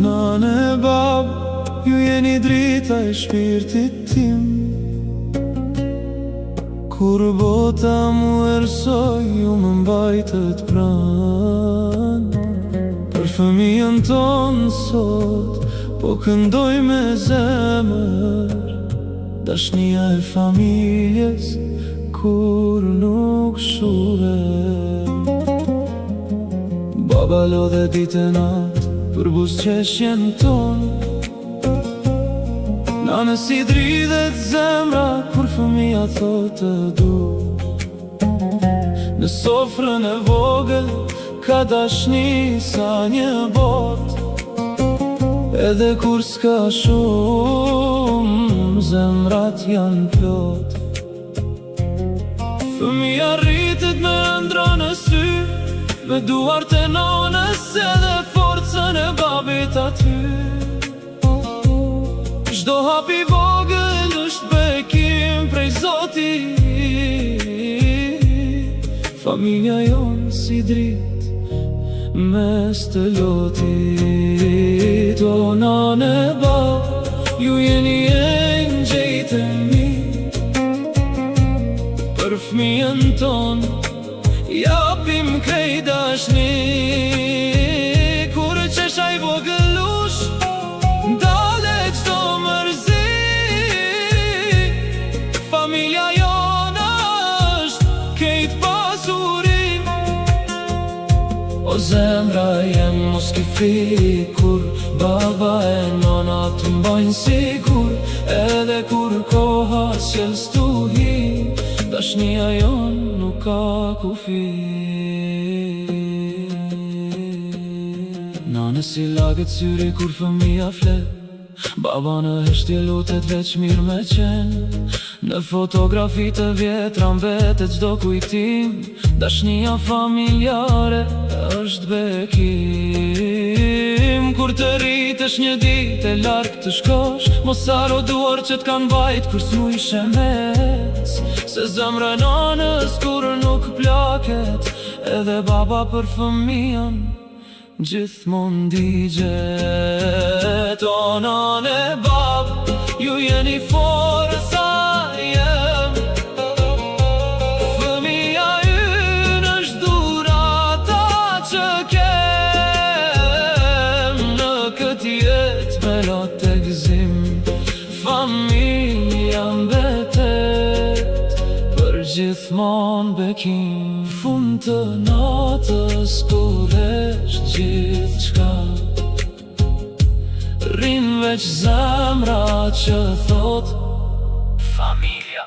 Nane, bab, ju jeni drita e shpirtit tim. Kur bota mu ersoj, ju më mbajtët pran. Për fëmijën tonë sot, po këndoj me zemër. Dashnia e familjes, kur nuk shuhem. Baba lodhe ditë e natë për buzëqeshjen tonë. Nane, si dridhet zemra kur fëmija thotë të du. Në sofrën e vogël ka dashni sa një botë. Edhe kur s'ka shumë, zemrat janë plot. Fëmija rritet me ëndra në sy, me duart e nonës edhe forcën e babit aty. Çdo hap i vogël është bekim prej Zotit. Familja jonë si dritë mes të lotit. O nane, bab, ju jeni engjëjt e mi. Për fëmijën tonë japim krejt dashni. Kur qesha i vogëlush, ndale çdo mërzi. Familja jonë është krejt pasurim. O zemra jem mos ki frikë, kur baba e nona të mbajnë sigur. Edhe kur koha sjell stuhi, dashnia jonë nuk ka kufi. Nane, si laget syri kur fëmija flet. Baba në heshtje lutet veç mirë me qenë. Në fotografi të vjetra mbetet çdo kujtim. Dashnia familjare është bekim. Kur të rritesh një ditë e larg të shkosh, mos haro duar që t'kan bajt kur s'mu ishe mec. Se zemra e nanës kur nuk plaket, edhe baba për fëmijën gjithmonë digjet. O nane, bab, ju jeni forca jem. Fëmija ynë është durata që kem. Në këtë jetë me lot e gëzim, familja mbetet për gjithmonë bekim. Fund të natës kur është gjithçka, rrin veç zemra që thot familja.